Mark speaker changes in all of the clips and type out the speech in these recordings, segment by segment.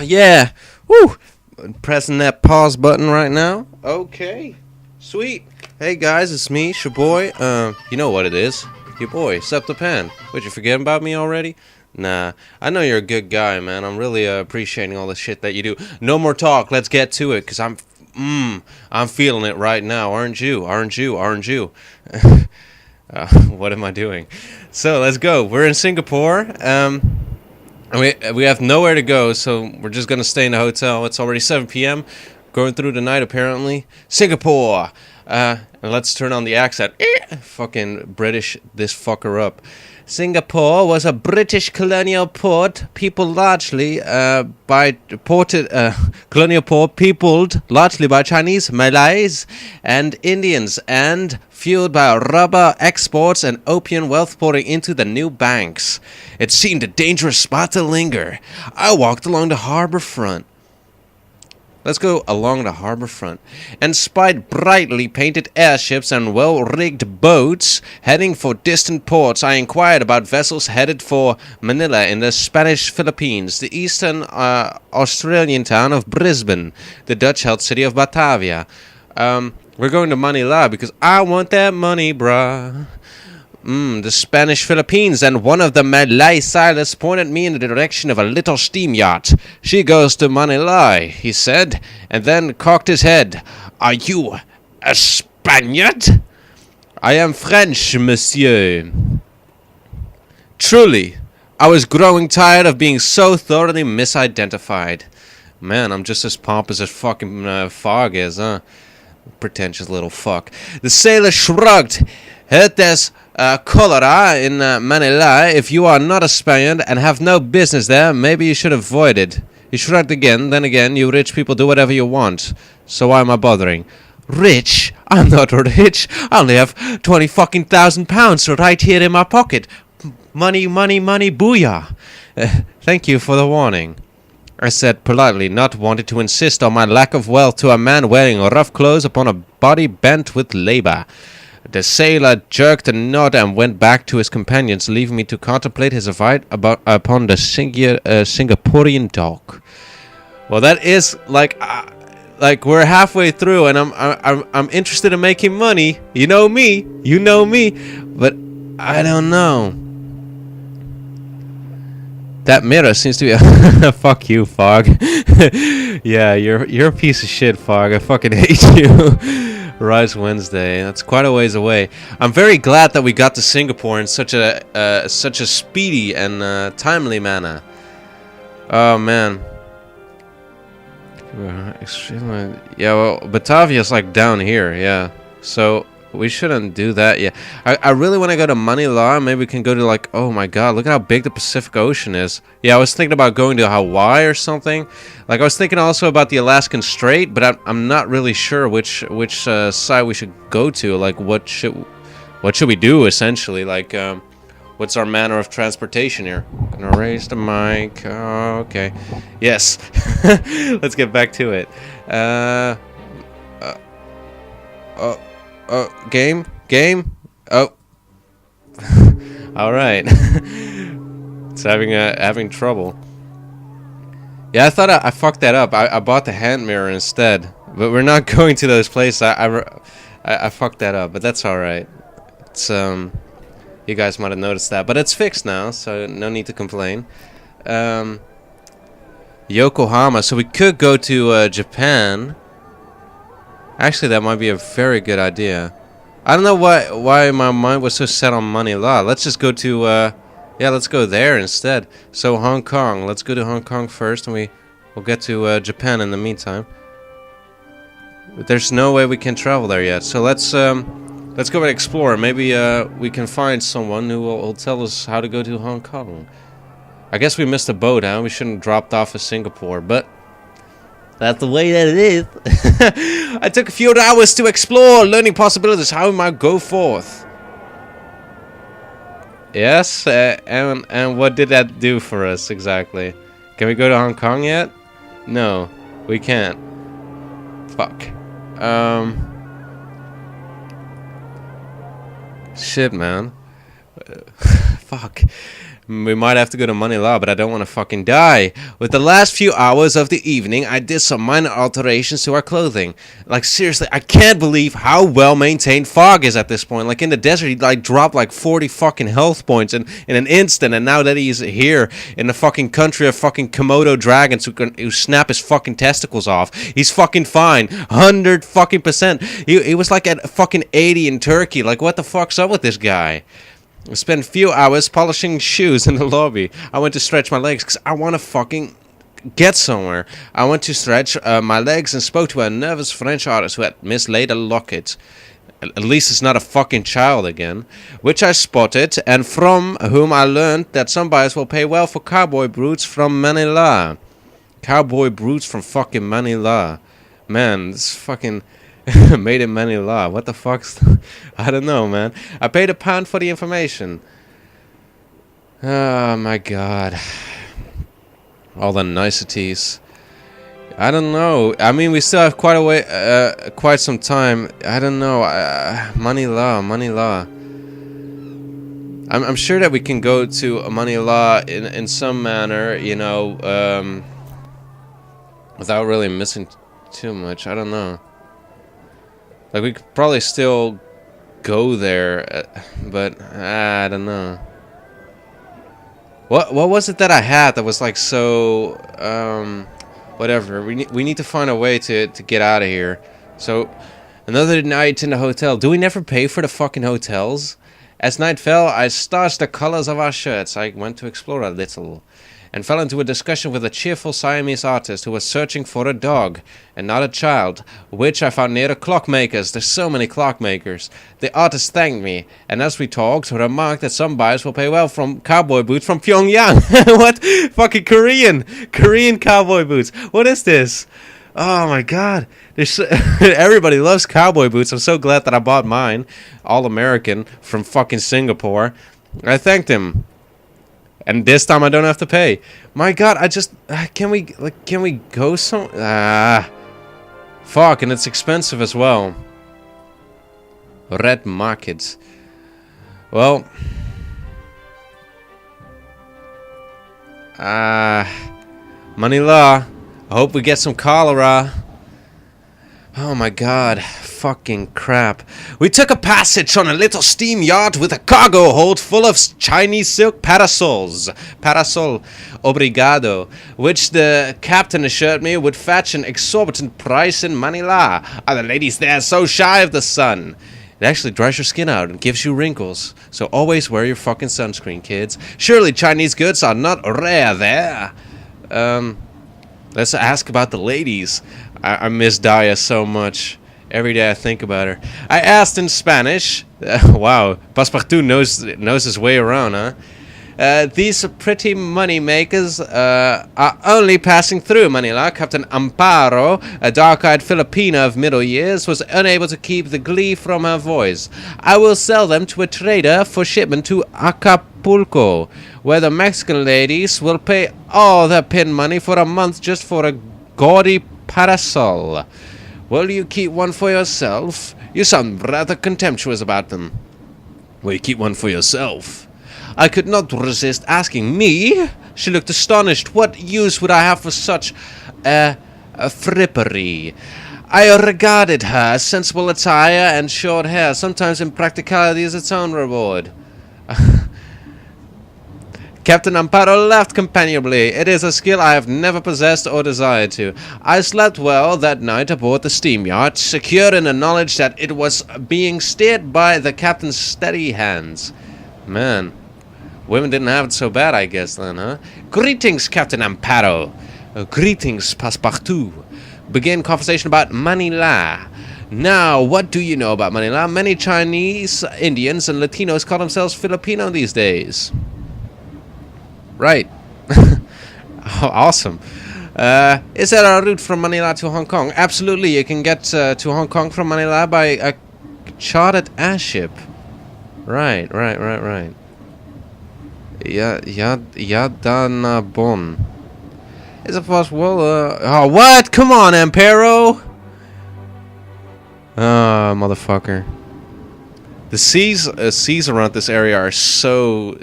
Speaker 1: Yeah. Woo! Pressing that pause button right now. Okay. Sweet. Hey guys, it's me, your boy. You know what it is. Your boy, Scepterpan. What, you forgetting about me already? Nah, I know you're a good guy, man. I'm really appreciating all the shit that you do. No more talk. Let's get to it, cause I'm feeling it right now. Aren't you? Aren't you? Aren't you? What am I doing? So let's go. We're in Singapore. We have nowhere to go, so we're just gonna stay in the hotel. It's already 7 p.m. Going through the night, apparently. Singapore. And let's turn on the accent. Fucking British this fucker up. Singapore was a British colonial port, peopled largely colonial port peopled largely by Chinese, Malays, and Indians, and fueled by rubber exports and opium wealth pouring into the new banks. It seemed a dangerous spot to linger. I walked along the harbor front. Let's go along the harbor front and spied brightly painted airships and well-rigged boats heading for distant ports. I inquired about vessels headed for Manila in the Spanish Philippines, the eastern Australian town of Brisbane, the Dutch-held city of Batavia. We're going to Manila because I want that money, bruh. The Spanish Philippines, and one of the Malay sailors pointed me in the direction of a little steam yacht. She goes to Manila, he said, and then cocked his head. Are you a Spaniard? I am French, monsieur. Truly, I was growing tired of being so thoroughly misidentified. Man, I'm just as pompous as fucking Fogg is, huh? Pretentious little fuck. The sailor shrugged. Heard there's cholera in Manila. If you are not a Spaniard and have no business there, maybe you should avoid it. He shrugged again. Then again, you rich people do whatever you want. So why am I bothering? Rich? I'm not rich. I only have 20 fucking thousand pounds right here in my pocket. Money, money, money, booyah. Thank you for the warning, I said politely, not wanting to insist on my lack of wealth to a man wearing rough clothes upon a body bent with labor. The sailor jerked a nod and went back to his companions, leaving me to contemplate his fight upon the Singaporean dock. Well, that is like we're halfway through, and I'm interested in making money. You know me, but I don't know. That mirror seems to be fuck you, Fogg. Yeah, you're a piece of shit, Fogg. I fucking hate you. Rise Wednesday. That's quite a ways away. I'm very glad that we got to Singapore in such a speedy and timely manner. Oh man. Yeah, well, Batavia's like down here. Yeah, so we shouldn't do that yet. I really want to go to Manila. Maybe we can go to like, oh my god, look at how big the Pacific Ocean is. Yeah, I was thinking about going to Hawaii or something. Like, I was thinking also about the Alaskan Strait, but I'm not really sure which side we should go to. Like, what should we do essentially? Like, what's our manner of transportation here? Gonna raise the mic. Oh, okay. Yes. Let's get back to it. Game. Oh. All right. It's having trouble. Yeah, I thought I fucked that up. I bought the hand mirror instead, but we're not going to those places. I fucked that up, but that's all right. It's you guys might have noticed that, but it's fixed now, so no need to complain. Yokohama. So we could go to Japan. Actually, that might be a very good idea. I don't know why my mind was so set on Manila. Let's just go to let's go there instead. So Hong Kong. Let's go to Hong Kong first, and we'll get to Japan in the meantime. But there's no way we can travel there yet. So let's go and explore. Maybe we can find someone who will tell us how to go to Hong Kong. I guess we missed a boat, huh? We shouldn't have dropped off at Singapore, but that's the way that it is. I took a few hours to explore, learning possibilities, how we might go forth. Yes, and what did that do for us exactly? Can we go to Hong Kong yet? No, we can't. Fuck. Shit, man. Fuck. We might have to go to Manila, but I don't want to fucking die. With the last few hours of the evening, I did some minor alterations to our clothing. Like, seriously, I can't believe how well maintained Fogg is at this point. Like, in the desert, he like dropped like 40 fucking health points in an instant, and now that he's here in the fucking country of fucking Komodo dragons who snap his fucking testicles off, he's fucking fine. 100 fucking percent. He was like at fucking 80 in Turkey. Like, what the fuck's up with this guy? I spent a few hours polishing shoes in the lobby. I went to stretch my legs because I want to fucking get somewhere. I went to stretch my legs and spoke to a nervous French artist who had mislaid a locket. At least it's not a fucking child again. Which I spotted, and from whom I learned that some buyers will pay well for cowboy brutes from Manila. Cowboy brutes from fucking Manila. Man, this fucking... made in Manila. What the fuck's... I don't know, man. I paid £1 for the information. Oh, my God. All the niceties. I don't know. I mean, we still have quite a way... quite some time. I don't know. Manila. I'm sure that we can go to Manila in some manner, you know, without really missing too much. I don't know. Like, we could probably still go there, but I don't know. What was it that I had that was like so whatever. We need to find a way to get out of here. So another night in the hotel. Do we never pay for the fucking hotels? As night fell, I starched the colors of our shirts. I went to explore a little, and fell into a discussion with a cheerful Siamese artist who was searching for a dog, and not a child, which I found near the clockmakers. There's so many clockmakers. The artist thanked me, and as we talked, remarked that some buyers will pay well from cowboy boots from Pyongyang. What? Fucking Korean cowboy boots. What is this? Oh my God. Everybody loves cowboy boots. I'm so glad that I bought mine. All American from fucking Singapore. I thanked him. And this time I don't have to pay. My God, I just... can we go some... fuck, and it's expensive as well. Red market. Well... Manila. I hope we get some cholera. Oh my God. Fucking crap. We took a passage on a little steam yacht with a cargo hold full of Chinese silk parasols. Parasol obrigado. Which the captain assured me would fetch an exorbitant price in Manila. Are the ladies there so shy of the sun? It actually dries your skin out and gives you wrinkles. So always wear your fucking sunscreen, kids. Surely Chinese goods are not rare there. Let's ask about the ladies. I miss Daya so much. Every day I think about her. I asked in Spanish. Wow, Passepartout knows his way around, huh? These pretty money makers are only passing through Manila. Captain Amparo, a dark-eyed Filipina of middle years, was unable to keep the glee from her voice. I will sell them to a trader for shipment to Acapulco, where the Mexican ladies will pay all their pin money for a month just for a gaudy parasol. Will you keep one for yourself? You sound rather contemptuous about them. Will you keep one for yourself? I could not resist asking. Me? She looked astonished. What use would I have for such a frippery? I regarded her sensible attire and short hair. Sometimes impracticality is its own reward. Captain Amparo laughed companionably. It is a skill I have never possessed or desired to. I slept well that night aboard the steam yacht, secure in the knowledge that it was being steered by the captain's steady hands. Man, women didn't have it so bad, I guess, then, huh? Greetings, Captain Amparo. Greetings, Passepartout. Begin conversation about Manila. Now, what do you know about Manila? Many Chinese, Indians, and Latinos call themselves Filipino these days. Right. Oh, awesome. Is there a route from Manila to Hong Kong? Absolutely. You can get to Hong Kong from Manila by a chartered airship. Right. Yadanabon. Is it possible? Oh, what? Come on, Amparo. Motherfucker. The seas around this area are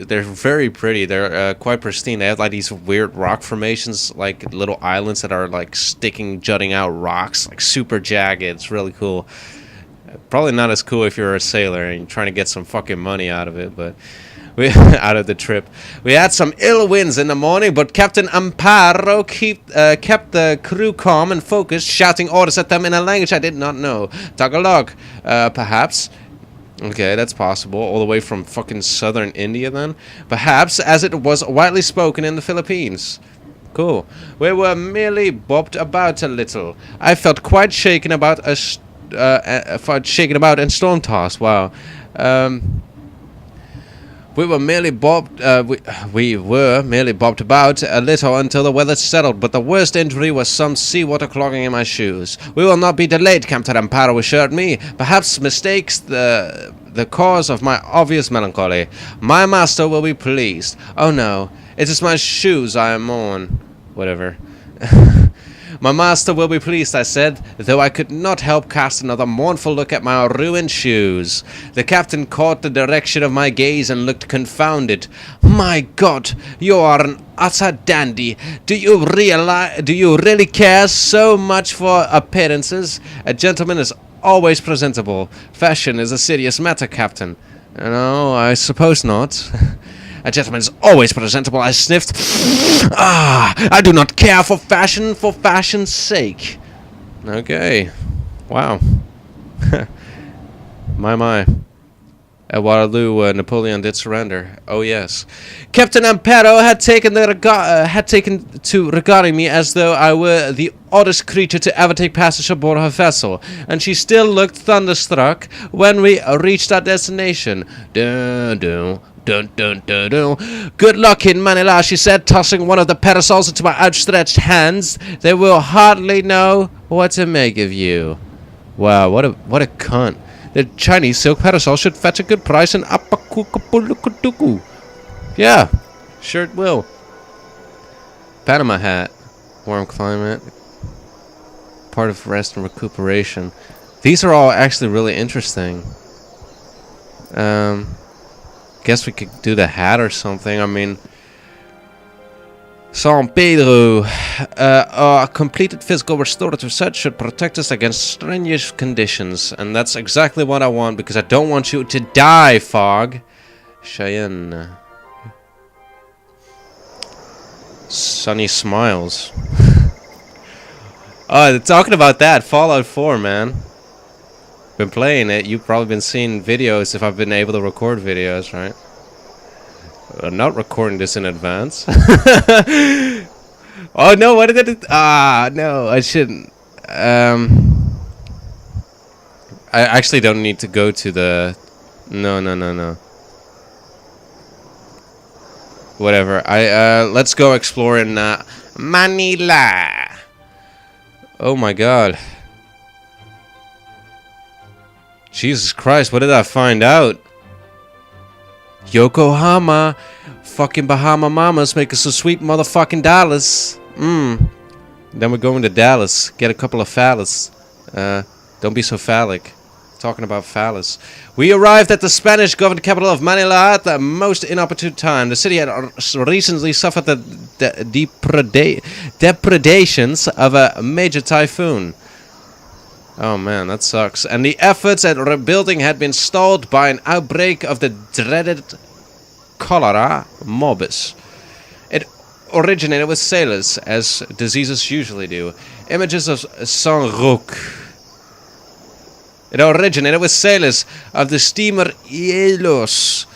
Speaker 1: they're very pretty. They're quite pristine. They have like these weird rock formations, like little islands that are like jutting out rocks, like super jagged. It's really cool. Probably not as cool if you're a sailor and you're trying to get some fucking money out of it, but out of the trip. We had some ill winds in the morning, but Captain Amparo kept the crew calm and focused, shouting orders at them in a language I did not know. Tagalog, perhaps. Okay, that's possible. All the way from fucking southern India, then? Perhaps, as it was widely spoken in the Philippines. Cool. We were merely bobbed about a little. I felt quite shaken about and storm-tossed. Wow. We were merely bobbed about a little until the weather settled, but the worst injury was some seawater clogging in my shoes. We will not be delayed, Captain Amparo assured me. Perhaps mistakes the cause of my obvious melancholy. My master will be pleased. Oh no, it is my shoes I am on. Whatever. My master will be pleased, I said, though I could not help cast another mournful look at my ruined shoes. The captain caught the direction of my gaze and looked confounded. My God, you are an utter dandy. Do you really care so much for appearances? A gentleman is always presentable. Fashion is a serious matter, Captain. No, I suppose not. A gentleman is always presentable, I sniffed. I do not care for fashion's sake. Okay. Wow. My. At Waterloo, Napoleon did surrender. Oh, yes. Captain Amparo had taken to regarding me as though I were the oddest creature to ever take passage aboard her vessel, and she still looked thunderstruck when we reached our destination. Dun, dun, dun, dun. Good luck in Manila, she said, tossing one of the parasols into my outstretched hands. They will hardly know what to make of you. Wow, what a cunt. The Chinese silk parasol should fetch a good price in Apakukapulukutuku. Yeah, sure it will. Panama hat. Warm climate. Part of rest and recuperation. These are all actually really interesting. Guess we could do the hat or something. I mean, San Pedro, a completed physical restorative set should protect us against strenuous conditions, and that's exactly what I want because I don't want you to die, Fogg. Cheyenne. Sunny smiles. Oh, talking about that, Fallout 4, man. Been playing it. You've probably been seeing videos if I've been able to record videos, right? I'm not recording this in advance. Oh no, what did it? No, I shouldn't. I actually don't need to go to the... No. Whatever. Let's go explore in Manila. Oh my god. Jesus Christ, what did I find out? Yokohama. Fucking Bahama Mamas make us some sweet motherfucking dollars. Then we're going to Dallas. Get a couple of phallus. Don't be so phallic. Talking about phallus. We arrived at the Spanish-governed capital of Manila at the most inopportune time. The city had recently suffered the depredations of a major typhoon. Oh man, that sucks. And the efforts at rebuilding had been stalled by an outbreak of the dreaded cholera morbus. It originated with sailors, as diseases usually do. Images of Saint-Roch. It originated with sailors of the steamer Ielos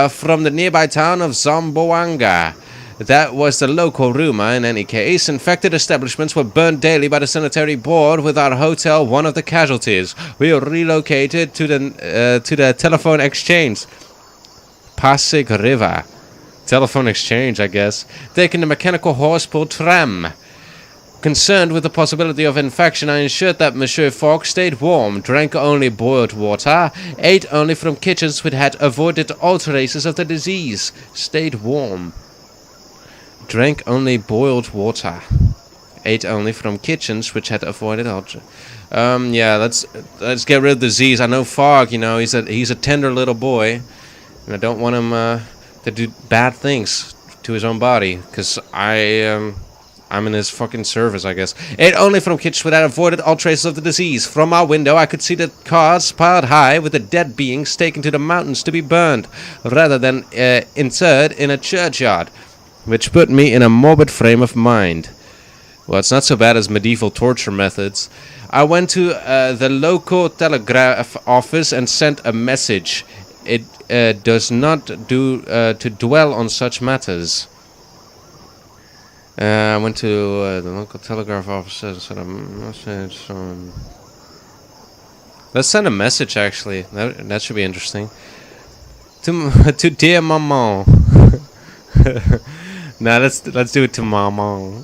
Speaker 1: from the nearby town of Zamboanga. That was the local rumor. In any case, infected establishments were burned daily by the sanitary board, with our hotel one of the casualties. We were relocated to the telephone exchange. Pasig River. Telephone exchange, I guess. Taking the mechanical horse-pulled tram. Concerned with the possibility of infection, I ensured that Monsieur Fogg stayed warm, drank only boiled water, ate only from kitchens which had avoided all traces of the disease. Stayed warm. Drank only boiled water. Ate only from kitchens which had avoided yeah, let's get rid of the disease. I know Fogg, you know, he's a tender little boy, and I don't want him to do bad things to his own body, because I'm in his fucking service, I guess. Ate only from kitchens that avoided all traces of the disease. From our window, I could see the cars piled high with the dead beings taken to the mountains to be burned, rather than interred in a churchyard, which put me in a morbid frame of mind. Well, it's not so bad as medieval torture methods. I went to the local telegraph office and sent a message. It does not do to dwell on such matters. I went to the local telegraph office and sent a message. Let's send a message, actually. That should be interesting. To dear maman. Nah, let's do it to maman.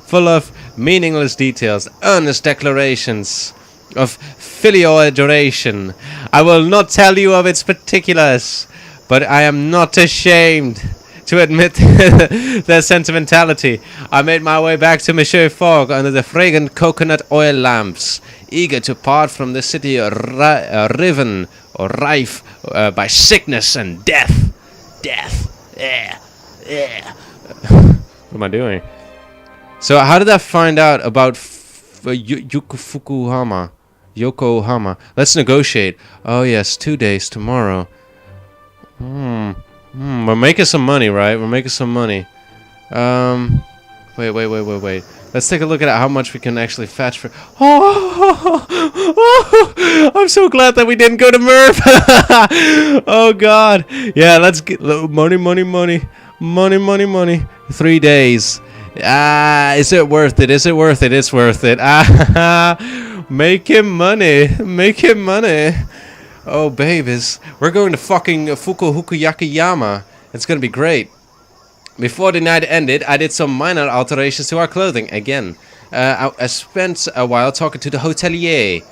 Speaker 1: Full of meaningless details, earnest declarations of filial adoration. I will not tell you of its particulars, but I am not ashamed to admit their sentimentality. I made my way back to Monsieur Fogg under the fragrant coconut oil lamps, eager to part from the city riven or rife by sickness and death. What am I doing? So how did I find out about Yokohama? Let's negotiate. Oh yes, 2 days tomorrow. We're making some money, right? We're making some money. Wait. Let's take a look at how much we can actually fetch for. I'm so glad that we didn't go to Merv. Oh God. Yeah, let's get money. 3 days. Is it worth it? It's worth it. Making money. Oh, babies. We're going to fucking Fukuhukuyakayama. It's gonna be great. Before the night ended, I did some minor alterations to our clothing again. I spent a while talking to the hotelier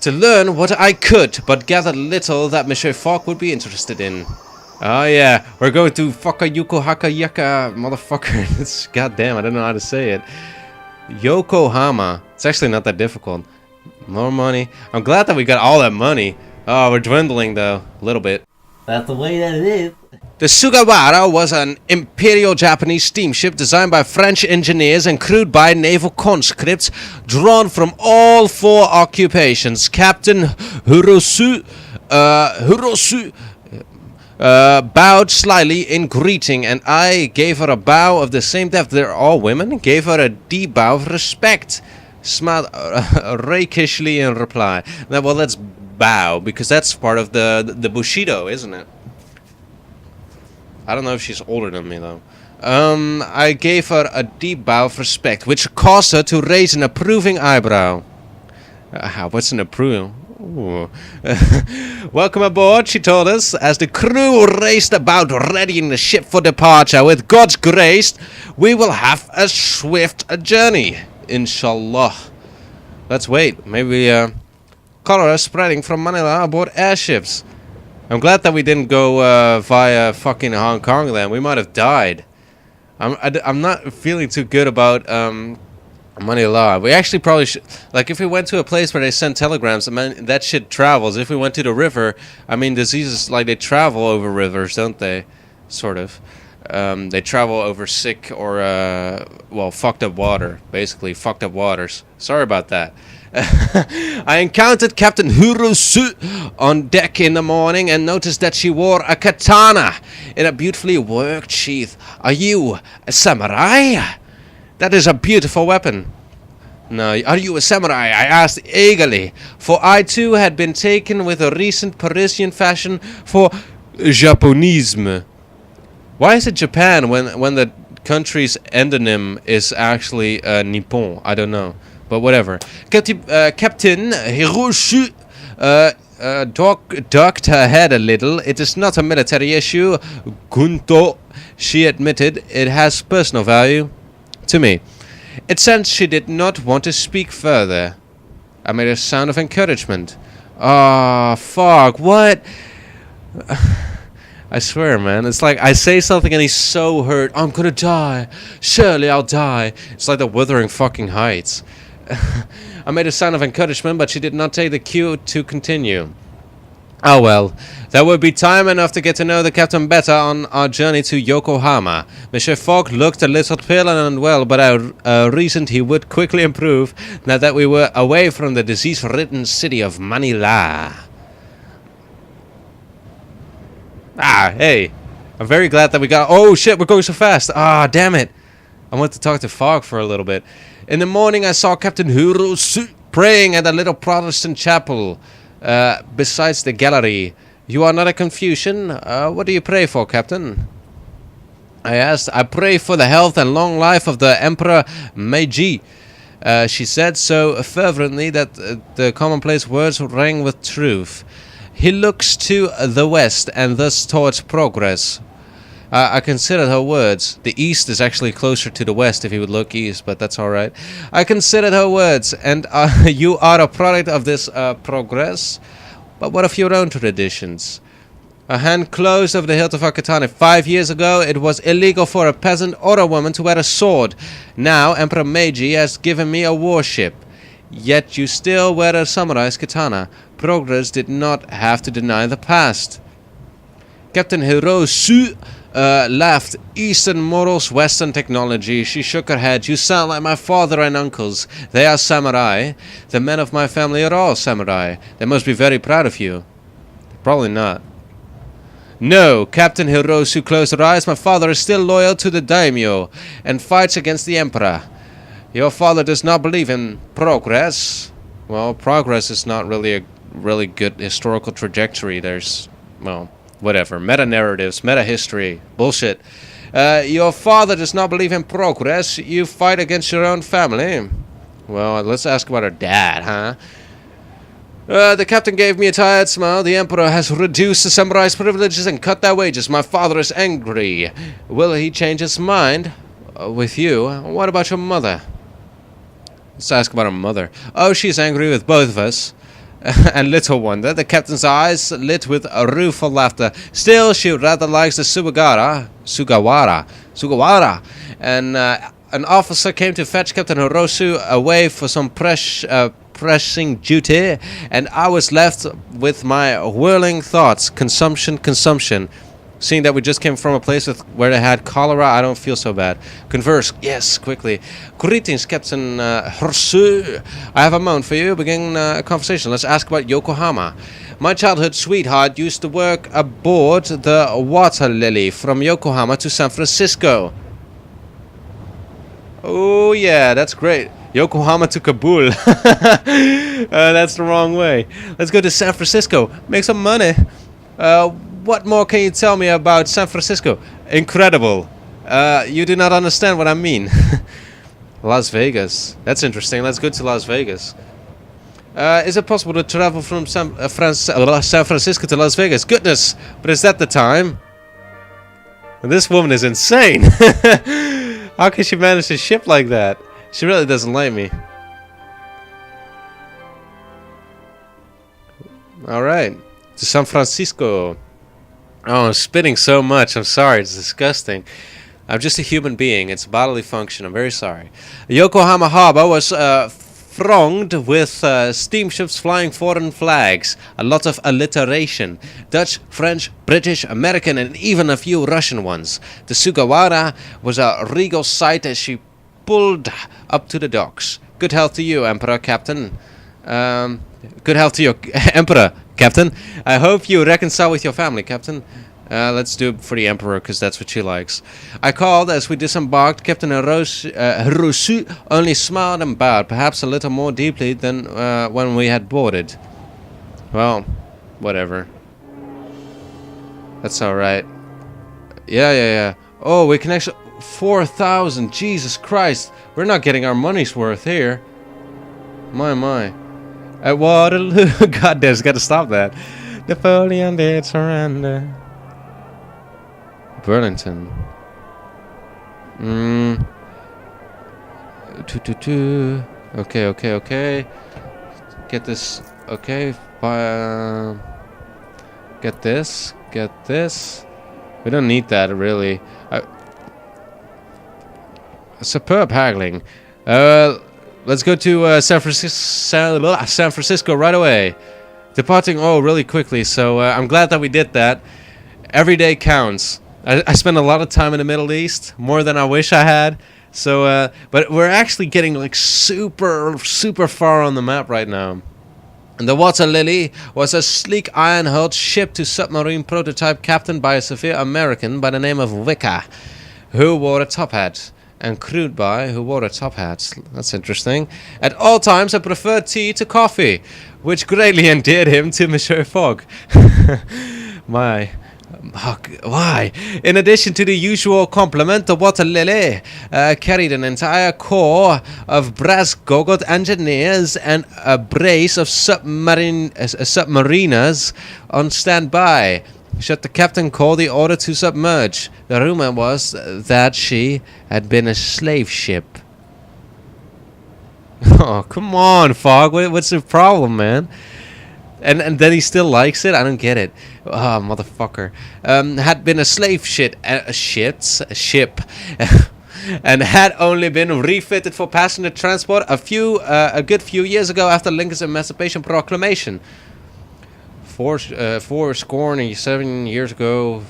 Speaker 1: to learn what I could, but gathered little that Monsieur Fogg would be interested in. Oh yeah, we're going to Fukuhukuyaka, motherfucker. It's goddamn, I don't know how to say it. Yokohama. It's actually not that difficult. More money. I'm glad that we got all that money. Oh, we're dwindling though, a little bit.
Speaker 2: That's the way that it is.
Speaker 1: The Sugawara was an Imperial Japanese steamship designed by French engineers and crewed by naval conscripts drawn from all 4 occupations. Captain Hirosu bowed slightly in greeting, and I gave her a bow of the same depth. They're all women. Gave her a deep bow of respect. Smiled rakishly in reply. Now, well, let's bow, because that's part of the Bushido, isn't it? I don't know if she's older than me, though. I gave her a deep bow of respect, which caused her to raise an approving eyebrow. What's an approving? Welcome aboard, she told us, as the crew raced about readying the ship for departure. With God's grace, we will have a swift journey, inshallah. Let's wait. Maybe cholera spreading from Manila aboard airships. I'm glad that we didn't go via fucking Hong Kong then. We might have died. I'm not feeling too good about Manila. We actually probably should, like, if we went to a place where they send telegrams, I mean, that shit travels. If we went to the river, I mean, diseases, like, they travel over rivers, don't they? Sort of. They travel over sick or, well, fucked up water. Basically, fucked up waters. Sorry about that. I encountered Captain Hirosu on deck in the morning and noticed that she wore a katana in a beautifully worked sheath. Are you a samurai? That is a beautiful weapon. No, are you a samurai? I asked eagerly, for I too had been taken with a recent Parisian fashion for Japonisme. Why is it Japan when the country's endonym is actually Nippon? I don't know, but whatever. Captain Hiroshi ducked her head a little. It is not a military issue, Gunto, she admitted. It has personal value to me. It sensed she did not want to speak further. I made a sound of encouragement. Ah, Fogg, what? I swear, man. It's like I say something and he's so hurt. I'm gonna die. Surely I'll die. It's like the Wuthering fucking Heights. I made a sign of encouragement, but she did not take the cue to continue. Oh well, there would be time enough to get to know the captain better on our journey to Yokohama. Monsieur Fogg looked a little pale and unwell, but I reasoned he would quickly improve now that we were away from the disease-ridden city of Manila. Ah, hey. I'm very glad that we got... Oh, shit, we're going so fast. Ah, damn it. I want to talk to Fogg for a little bit. In the morning, I saw Captain Hirosu praying at a little Protestant chapel besides the gallery. You are not a Confucian? What do you pray for, Captain? I asked. I pray for the health and long life of the Emperor Meiji. She said so fervently that the commonplace words rang with truth. He looks to the west and thus towards progress. I considered her words. The east is actually closer to the west if you would look east, but that's alright. I considered her words, and you are a product of this progress. But what of your own traditions? A hand closed over the hilt of her katana. 5 years ago, it was illegal for a peasant or a woman to wear a sword. Now, Emperor Meiji has given me a warship. Yet you still wear a samurai's katana. Progress did not have to deny the past. Captain Hirosu laughed. Eastern morals, Western technology. She shook her head. You sound like my father and uncles. They are samurai. The men of my family are all samurai. They must be very proud of you. Probably not. No, Captain Hirosu closed her eyes. My father is still loyal to the daimyo and fights against the emperor. Your father does not believe in progress. Well, progress is not really a really good historical trajectory. There's, well, whatever. Meta-narratives, meta-history. Bullshit. Your father does not believe in progress. You fight against your own family. Well, let's ask about her dad, huh? The captain gave me a tired smile. The emperor has reduced the samurai's privileges and cut their wages. My father is angry. Will he change his mind? With you? What about your mother? Let's ask about her mother. Oh, she's angry with both of us. And little wonder, the captain's eyes lit with a rueful laughter. Still, she rather likes the Sugawara. And an officer came to fetch Captain Hirosu away for some pressing duty, and I was left with my whirling thoughts. Consumption. Seeing that we just came from a place where they had cholera, I don't feel so bad. Converse, yes, quickly. Greetings, Captain Hirosu. I have a moment for you. Begin a conversation. Let's ask about Yokohama. My childhood sweetheart used to work aboard the Water Lily from Yokohama to San Francisco. Oh, yeah, that's great. Yokohama to Kabul. That's the wrong way. Let's go to San Francisco. Make some money. What more can you tell me about San Francisco? Incredible. You do not understand what I mean. Las Vegas. That's interesting. Let's go to Las Vegas. Is it possible to travel from San Francisco to Las Vegas? Goodness, but is that the time? This woman is insane. How can she manage to ship like that? She really doesn't like me. Alright. To San Francisco. Oh, I'm spitting so much. I'm sorry. It's disgusting. I'm just a human being. It's a bodily function. I'm very sorry. Yokohama Harbor was thronged with steamships flying foreign flags. A lot of alliteration. Dutch, French, British, American, and even a few Russian ones. The Sugawara was a regal sight as she pulled up to the docks. Good health to you, Emperor Captain. Good health to your Emperor Captain. I hope you reconcile with your family, Captain. Let's do it for the Emperor, because that's what she likes. I called as we disembarked. Captain Hirosu only smiled and bowed, perhaps a little more deeply than when we had boarded. Well, whatever. That's alright. Yeah. Oh, we can actually... 4,000, Jesus Christ. We're not getting our money's worth here. My. At Waterloo. God damn, gotta stop that. Napoleon did surrender. Burlington. Okay. Get this. Okay. Get this. We don't need that, really. Superb haggling. Let's go to San Francisco right away. Departing, really quickly, so I'm glad that we did that. Every day counts. I spend a lot of time in the Middle East, more than I wish I had. So, but we're actually getting like super far on the map right now. And the Water Lily was a sleek iron-hulled ship to submarine prototype captained by a severe American by the name of Wicca, who wore a top hat. And crewed by who wore a top hat. That's interesting. At all times, I preferred tea to coffee, which greatly endeared him to Monsieur Fogg. Why? In addition to the usual compliment, the Water Lily carried an entire corps of brass-goggled engineers and a brace of submariners on standby. Should the captain call the order to submerge? The rumor was that she had been a slave ship. Oh, come on, Fogg. What's the problem, man? And then he still likes it? I don't get it. Oh, motherfucker. Had been a slave ship. And had only been refitted for passenger transport a good few years ago after Lincoln's Emancipation Proclamation. 7 years ago,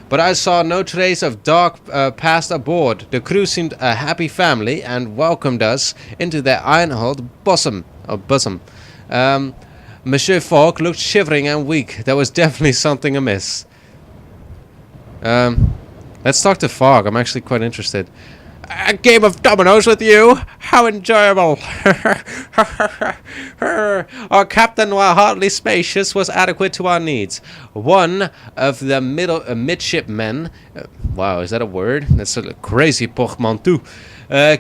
Speaker 1: but I saw no trace of dog past aboard. The crew seemed a happy family and welcomed us into their iron-hulled bosom. Monsieur Fogg looked shivering and weak. There was definitely something amiss. Let's talk to Fogg. I'm actually quite interested. A game of dominoes with you? How enjoyable! Our captain, while hardly spacious, was adequate to our needs. One of the midshipmen, wow, is that a word? That's a crazy portmanteau.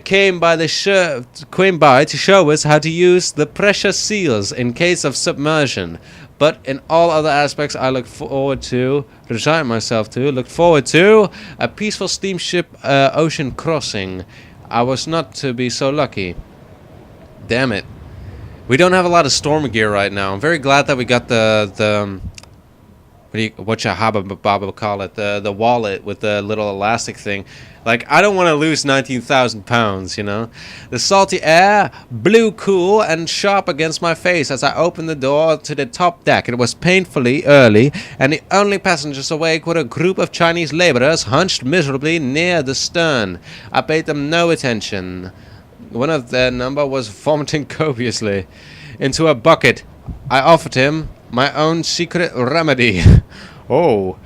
Speaker 1: Came by to show us how to use the pressure seals in case of submersion. But in all other aspects, I looked forward to a peaceful steamship ocean crossing. I was not to be so lucky. Damn it. We don't have a lot of storm gear right now. I'm very glad that we got the wallet with the little elastic thing. Like, I don't want to lose 19,000 pounds, you know. The salty air blew cool and sharp against my face as I opened the door to the top deck. It was painfully early, and the only passengers awake were a group of Chinese laborers hunched miserably near the stern. I paid them no attention. One of their number was vomiting copiously into a bucket. I offered him my own secret remedy. Oh.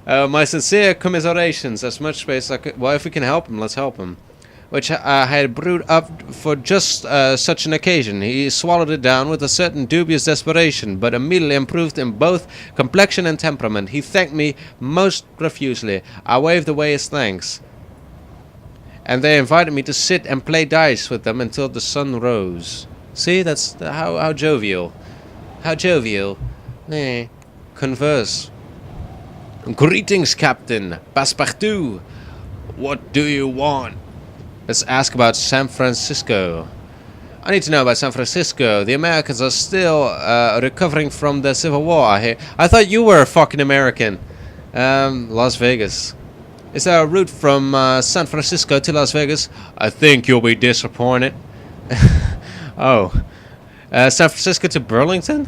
Speaker 1: My sincere commiserations. As much space I could. Well, if we can help him, let's help him. Which I had brewed up for just such an occasion. He swallowed it down with a certain dubious desperation, but immediately improved in both complexion and temperament. He thanked me most profusely. I waved away his thanks, and they invited me to sit and play dice with them until the sun rose. See, that's how jovial. How jovial. Converse. Greetings, Captain. Passepartout. What do you want? Let's ask about San Francisco. I need to know about San Francisco. The Americans are still recovering from the Civil War, I hear. I thought you were a fucking American. Las Vegas. Is there a route from San Francisco to Las Vegas? I think you'll be disappointed. Oh. San Francisco to Burlington?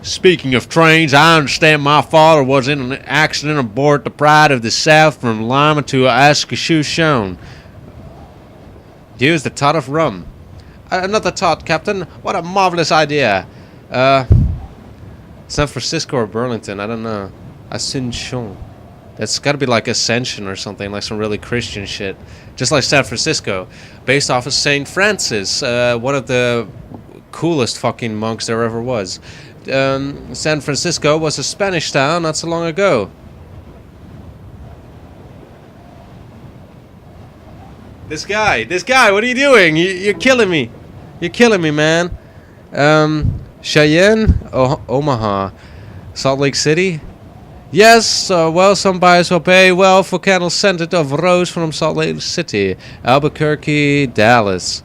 Speaker 1: Speaking of trains, I understand my father was in an accident aboard the Pride of the South from Lima to Ascashun. Use the tot of rum. Not the tot, Captain. What a marvelous idea. San Francisco or Burlington, I don't know. Ascension. That's gotta be like Ascension or something, like some really Christian shit. Just like San Francisco, based off of St. Francis, one of the coolest fucking monks there ever was. San Francisco was a Spanish town not so long ago. This guy, what are you doing? You're killing me. You're killing me, man. Cheyenne, Omaha, Salt Lake City. Yes, well, some buyers will pay well for candles scented of rose from Salt Lake City, Albuquerque, Dallas.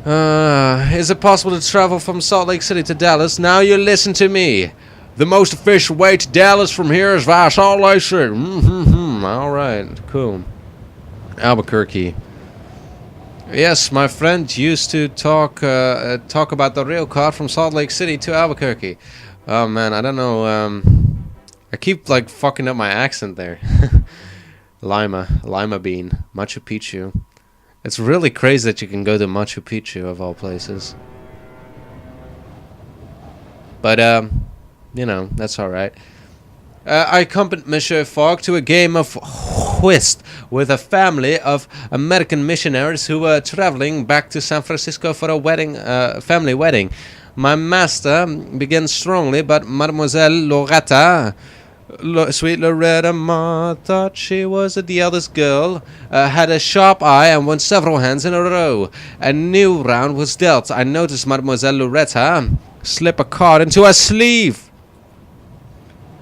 Speaker 1: Is it possible to travel from Salt Lake City to Dallas? Now you listen to me. The most efficient way to Dallas from here is via Salt Lake City. All right, cool. Albuquerque. Yes, my friend used to talk about the rail car from Salt Lake City to Albuquerque. Oh man, I don't know. I keep like fucking up my accent there. Lima bean, Machu Picchu. It's really crazy that you can go to Machu Picchu of all places. But you know, that's all right. I accompanied Monsieur Fogg to a game of whist with a family of American missionaries who were traveling back to San Francisco for a wedding, family wedding. My master began strongly, but Mademoiselle Loretta, sweet Loretta Ma, thought she was the eldest girl, had a sharp eye and won several hands in a row. A new round was dealt. I noticed Mademoiselle Loretta slip a card into her sleeve.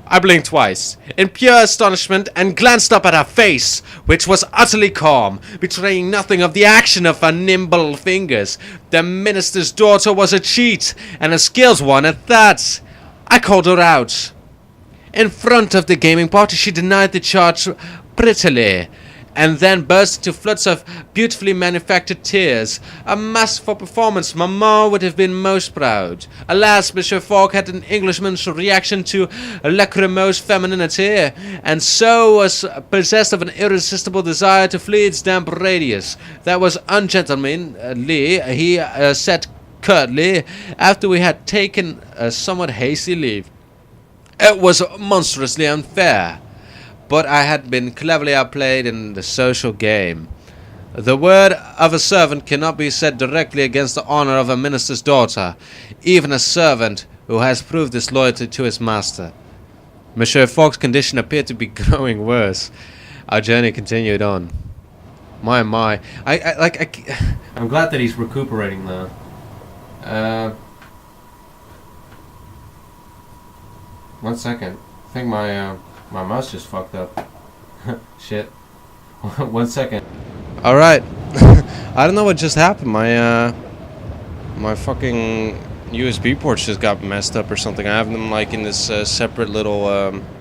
Speaker 1: I blinked twice, in pure astonishment, and glanced up at her face, which was utterly calm, betraying nothing of the action of her nimble fingers. The minister's daughter was a cheat, and a skilled one at that. I called her out. In front of the gaming party, she denied the charge prettily, and then burst into floods of beautifully manufactured tears. A masterful performance. Mamma would have been most proud. Alas, Monsieur Fogg had an Englishman's reaction to lachrymose femininity, and so was possessed of an irresistible desire to flee its damp radius. That was ungentlemanly, he said curtly, after we had taken a somewhat hasty leave. It was monstrously unfair, but I had been cleverly outplayed in the social game. The word of a servant cannot be said directly against the honor of a minister's daughter, even a servant who has proved his loyalty to his master. Monsieur Fogg's condition appeared to be growing worse. Our journey continued on. My, I'm glad that he's recuperating though. One second. I think my mouse just fucked up. Shit. 1 second. Alright. I don't know what just happened. My fucking USB ports just got messed up or something. I have them like in this separate little,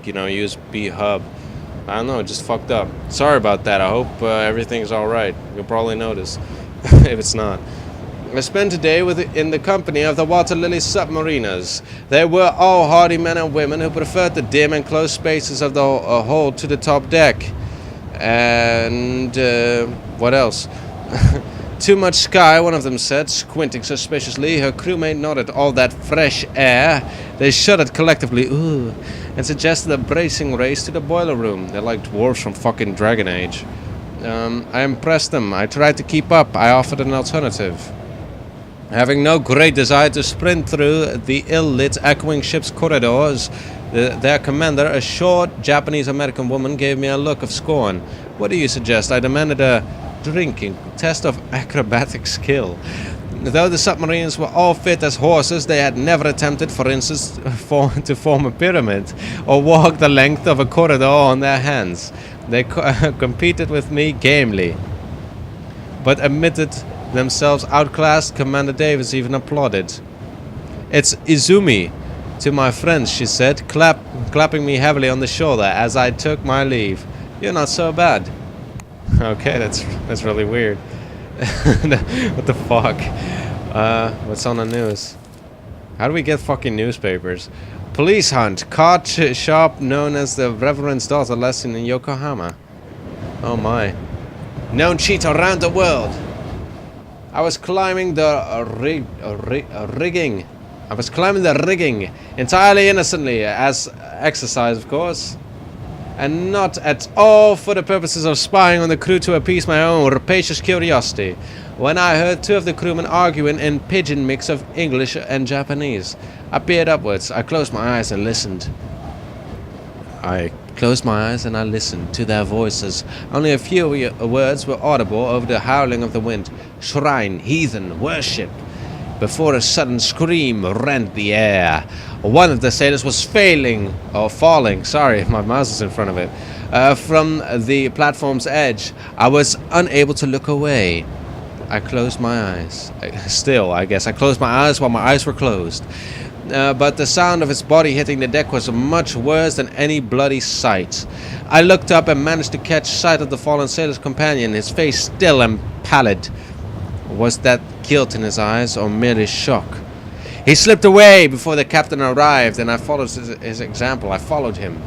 Speaker 1: USB hub. I don't know, it just fucked up. Sorry about that. I hope everything's alright. You'll probably notice if it's not. I spent a day in the company of the water lily submariners. They were all hardy men and women who preferred the dim and close spaces of the hold to the top deck. And what else? Too much sky, one of them said, squinting suspiciously. Her crewmate nodded. All that fresh air. They shuddered collectively, ooh, and suggested a bracing race to the boiler room. They're like dwarves from fucking Dragon Age. I impressed them. I tried to keep up. I offered an alternative. Having no great desire to sprint through the ill-lit, echoing ship's corridors, their commander, a short Japanese-American woman, gave me a look of scorn. What do you suggest? I demanded a drinking test of acrobatic skill. Though the submarines were all fit as horses, they had never attempted, for instance, to form a pyramid or walk the length of a corridor on their hands. They competed with me gamely, but admitted themselves outclassed. Commander Davis even applauded. It's Izumi to my friends, she said, clapping me heavily on the shoulder as I took my leave. You're not so bad. Okay, that's really weird. What the fuck? What's on the news? How do we get fucking newspapers? Police hunt. Caught shop known as the Reverend's daughter lesson in Yokohama. Oh my. Known cheat around the world. I was climbing the rigging. I was climbing the rigging entirely innocently, as exercise, of course, and not at all for the purposes of spying on the crew to appease my own rapacious curiosity. When I heard two of the crewmen arguing in pidgin mix of English and Japanese, I peered upwards. I closed my eyes and listened. I listened to their voices. Only a few words were audible over the howling of the wind. Shrine, heathen, worship. Before a sudden scream rent the air. One of the sailors was falling, sorry, my mouse is in front of it, from the platform's edge. I was unable to look away. I closed my eyes. I closed my eyes while my eyes were closed. but the sound of his body hitting the deck was much worse than any bloody sight. I looked up and managed to catch sight of the fallen sailor's companion, his face still and pallid. Was that guilt in his eyes, or merely shock? He slipped away before the captain arrived, and I followed his example. I followed him.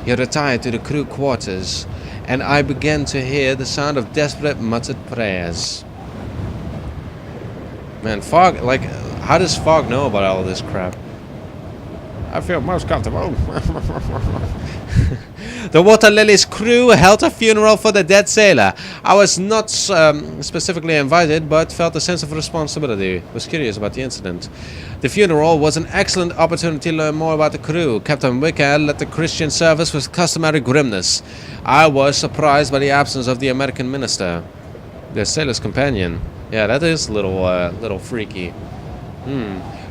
Speaker 1: He retired to the crew quarters, and I began to hear the sound of desperate muttered prayers. Man, Fogg, like, how does Fogg know about all this crap? I feel most comfortable. The Water Lily's crew held a funeral for the dead sailor. I was not specifically invited, but felt a sense of responsibility. Was curious about the incident. The funeral was an excellent opportunity to learn more about the crew. Captain Wicker led the Christian service with customary grimness. I was surprised by the absence of the American minister. The sailor's companion. Yeah, that is a little freaky.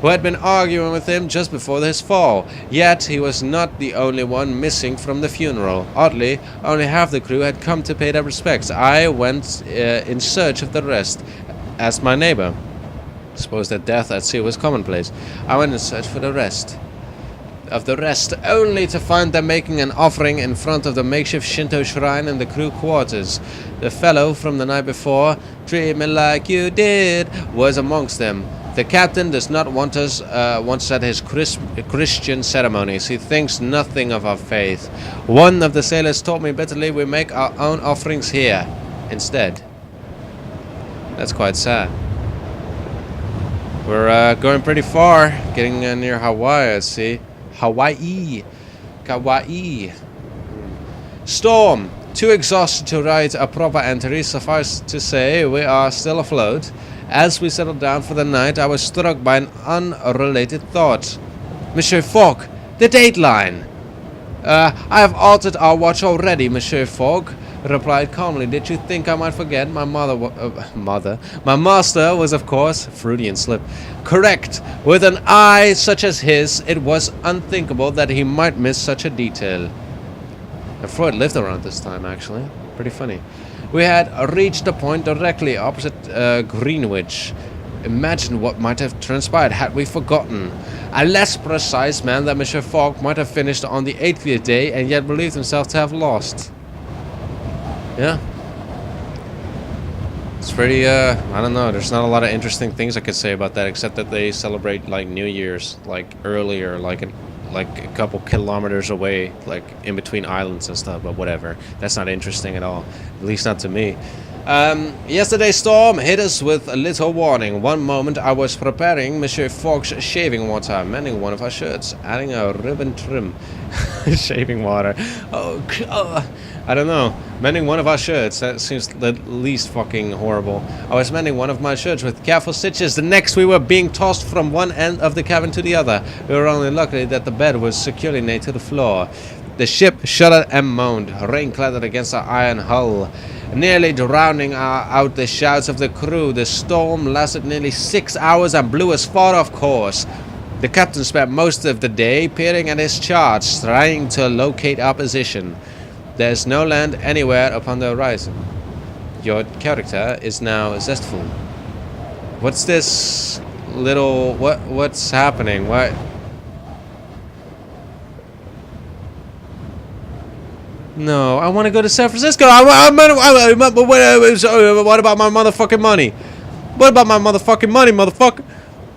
Speaker 1: Who had been arguing with him just before his fall. Yet he was not the only one missing from the funeral. Oddly, only half the crew had come to pay their respects. I went in search of the rest, asked my neighbor. Suppose that death at sea was commonplace. I went in search for the rest. Only to find them making an offering in front of the makeshift Shinto shrine in the crew quarters. The fellow from the night before, treat me like you did, was amongst them. The captain does not want us at his Christian ceremonies. He thinks nothing of our faith. One of the sailors told me bitterly we make our own offerings here instead. That's quite sad. We're going pretty far, getting near Hawaii, I see. Hawaii. Kawaii. Storm. Too exhausted to write a proper entry. Suffice to say, we are still afloat. As we settled down for the night, I was struck by an unrelated thought. Monsieur Fogg, the dateline. I have altered our watch already, Monsieur Fogg, replied calmly. Did you think I might forget? My My master was, of course, Freudian slip, correct. With an eye such as his, it was unthinkable that he might miss such a detail. And Freud lived around this time, actually. Pretty funny. We had reached a point directly opposite Greenwich. Imagine what might have transpired had we forgotten. A less precise man than Monsieur Fogg might have finished on the 80th day and yet believed himself to have lost. Yeah. It's pretty, I don't know, there's not a lot of interesting things I could say about that, except that they celebrate, like, New Year's, like, earlier, like a couple kilometers away, like, in between islands and stuff, but whatever. That's not interesting at all, at least not to me. Yesterday's storm hit us with a little warning. One moment I was preparing Monsieur Fogg's shaving water, mending one of our shirts, adding a ribbon trim. Shaving water. Oh, I don't know. Mending one of our shirts, that seems the least fucking horrible. I was mending one of my shirts with careful stitches. The next we were being tossed from one end of the cabin to the other. We were only lucky that the bed was securely nailed to the floor. The ship shuddered and moaned. Rain clattered against our iron hull, nearly drowning out the shouts of the crew. The storm lasted nearly 6 hours and blew us far off course. The captain spent most of the day peering at his charts, trying to locate our position. There is no land anywhere upon the horizon. Your character is now zestful. What's this little... What's happening? What... No, I want to go to San Francisco. What about my motherfucking money? What about my motherfucking money, motherfucker?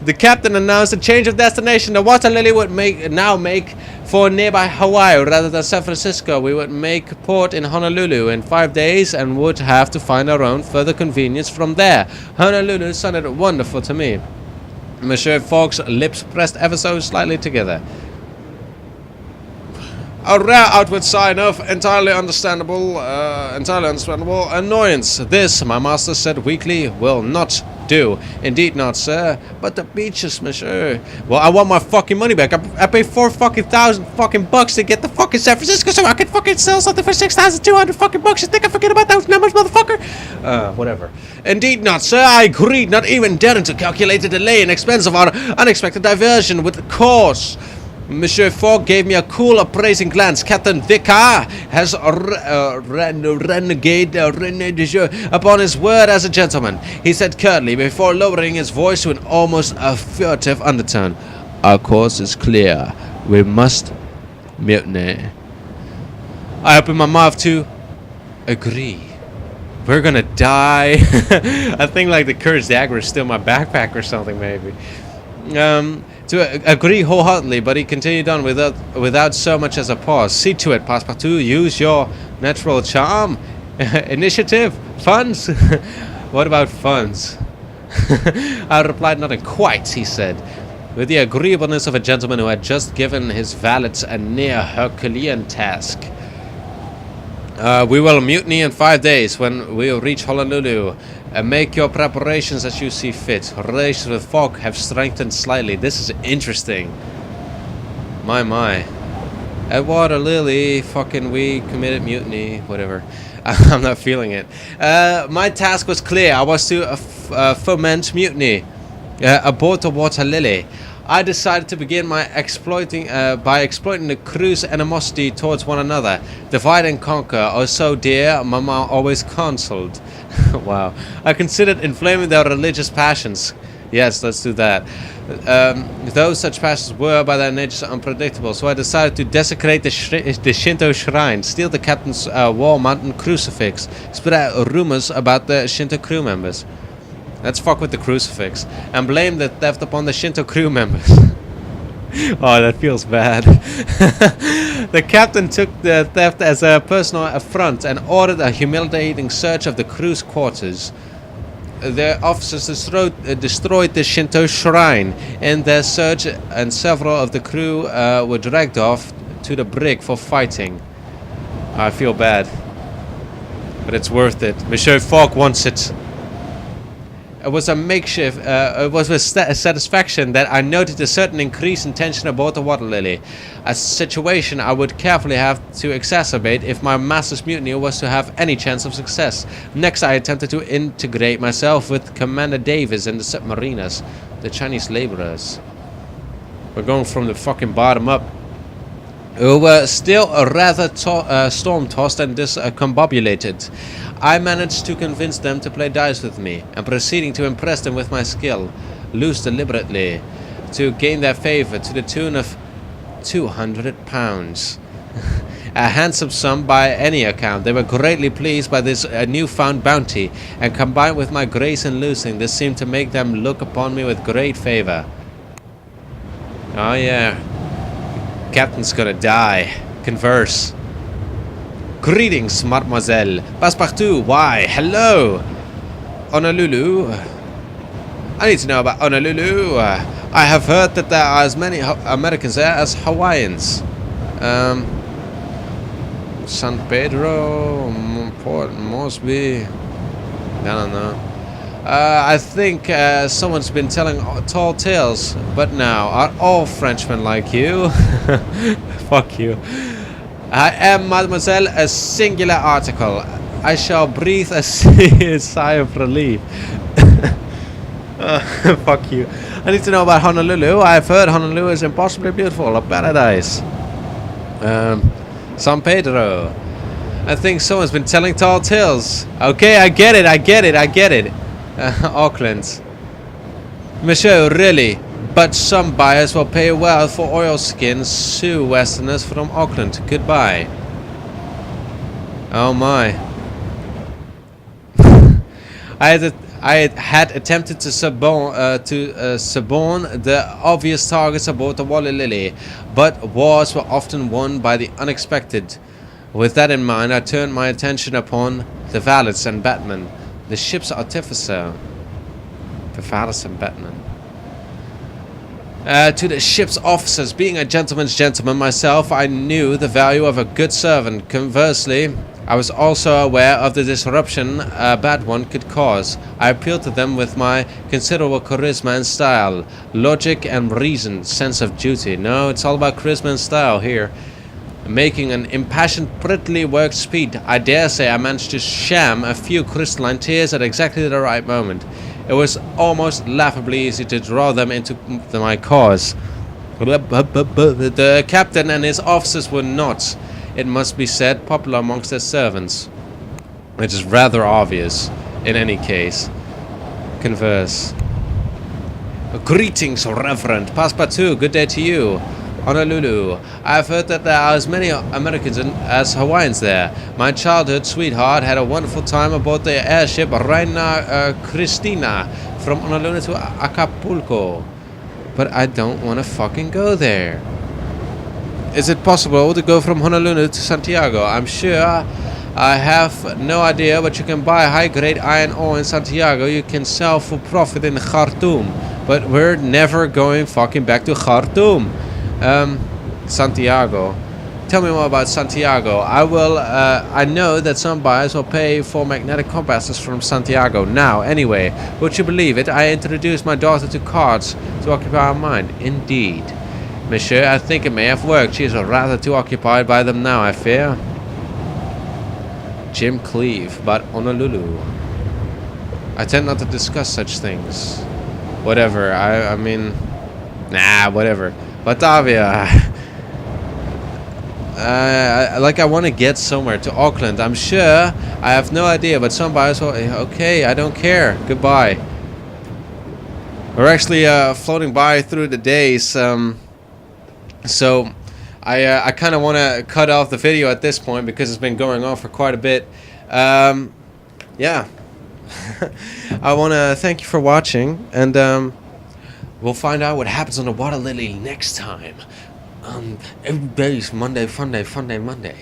Speaker 1: The captain announced a change of destination. The Water Lily would now make for nearby Hawaii rather than San Francisco. We would make port in Honolulu in 5 days and would have to find our own further convenience from there. Honolulu sounded wonderful to me. Monsieur Fogg's lips pressed ever so slightly together. A rare outward sign of entirely understandable annoyance. This, my master said weakly, will not do. Indeed not, sir. But the beaches, monsieur. Well, I want my fucking money back. I paid $4,000 to get the fucking San Francisco so I could fucking sell something for $6,200 You think I forget about those numbers, motherfucker? Whatever. Indeed not, sir. I agreed, not even daring to calculate the delay and expense of our unexpected diversion with the course. Monsieur Fogg gave me a cool, appraising glance. Captain Vicar has renegade upon his word as a gentleman. He said curtly, before lowering his voice to an almost furtive undertone, Our course is clear. We must mutiny. I open my mouth to agree. We're gonna die. I think like the cursed dagger is still in my backpack or something, maybe. To agree wholeheartedly, but he continued on without so much as a pause. See to it, Passepartout. Use your natural charm. Initiative? Funds? What about funds? I replied, nothing quite, he said, with the agreeableness of a gentleman who had just given his valet a near Herculean task. We will mutiny in 5 days when we reach Honolulu. Make your preparations as you see fit. Relations with Fogg have strengthened slightly. This is interesting. My. At Water Lily, fucking we committed mutiny, whatever. I'm not feeling it. My task was clear. I was to foment mutiny aboard the Water Lily. I decided to begin by exploiting the crew's animosity towards one another. Divide and conquer, oh so dear, Mama always counseled. Wow. I considered inflaming their religious passions. Yes, let's do that. Though such passions were by their nature unpredictable, so I decided to desecrate the Shinto shrine, steal the captain's wall-mounted crucifix, spread out rumors about the Shinto crew members. Let's fuck with the crucifix and blame the theft upon the Shinto crew members. Oh, that feels bad. The captain took the theft as a personal affront and ordered a humiliating search of the crew's quarters. Their officers destroyed the Shinto shrine in their search, and several of the crew were dragged off to the brig for fighting. I feel bad, but it's worth it. Monsieur Fogg wants it. It was a makeshift. It was with satisfaction that I noted a certain increase in tension aboard the Water Lily, a situation I would carefully have to exacerbate if my master's mutiny was to have any chance of success. Next, I attempted to integrate myself with Commander Davis and the submariners, the Chinese laborers. We're going from the fucking bottom up. Who were still rather storm-tossed and discombobulated. I managed to convince them to play dice with me, and proceeding to impress them with my skill, lose deliberately, to gain their favor to the tune of £200. A handsome sum by any account. They were greatly pleased by this newfound bounty, and combined with my grace in losing, this seemed to make them look upon me with great favor. Oh yeah. Captain's gonna die. Converse. Greetings, mademoiselle. Passepartout, why? Hello. Honolulu. I need to know about Honolulu. I have heard that there are as many Americans there as Hawaiians. San Pedro, Port Moresby. I don't know. I think someone's been telling tall tales, but now, are all Frenchmen like you? Fuck you. I am, mademoiselle, a singular article. I shall breathe a sigh of relief. Fuck you. I need to know about Honolulu. I've heard Honolulu is impossibly beautiful, a paradise. San Pedro. I think someone's been telling tall tales. Okay, I get it. Auckland. Monsieur, really? But some buyers will pay well for oilskins. Sue Westerners from Auckland. Goodbye. Oh my. I had attempted to suborn the obvious targets aboard the Water Lily, but wars were often won by the unexpected. With that in mind, I turned my attention upon the valets and batmen, the ship's artificer. The valets and batmen. To the ship's officers, being a gentleman's gentleman myself, I knew the value of a good servant. Conversely, I was also aware of the disruption a bad one could cause. I appealed to them with my considerable charisma and style, logic and reason, sense of duty. No, it's all about charisma and style here. Making an impassioned, prettily worked speech, I dare say I managed to sham a few crystalline tears at exactly the right moment. It was almost laughably easy to draw them into my cause. The captain and his officers were not, it must be said, popular amongst their servants. Which is rather obvious, in any case. Converse. Greetings, Reverend. Passepartout, good day to you. Honolulu. I've heard that there are as many Americans as Hawaiians there. My childhood sweetheart had a wonderful time aboard the airship Reina Cristina from Honolulu to Acapulco. But I don't want to fucking go there. Is it possible to go from Honolulu to Santiago? I'm sure. I have no idea, but you can buy high-grade iron ore in Santiago. You can sell for profit in Khartoum. But we're never going fucking back to Khartoum. Santiago. Tell me more about Santiago. I know that some buyers will pay for magnetic compasses from Santiago. Now, anyway, would you believe it? I introduced my daughter to cards to occupy her mind. Indeed. Monsieur, I think it may have worked. She is rather too occupied by them now, I fear. Jim Cleave, but Honolulu. I tend not to discuss such things. Whatever, I mean... Nah, whatever. Batavia. I want to get somewhere, to Auckland. I'm sure. I have no idea, but some buyers will... Okay, I don't care. Goodbye. We're actually floating by through the days, so... I kind of want to cut off the video at this point because it's been going on for quite a bit. Yeah. I want to thank you for watching, and we'll find out what happens on the water lily next time. Every day's Monday, Monday.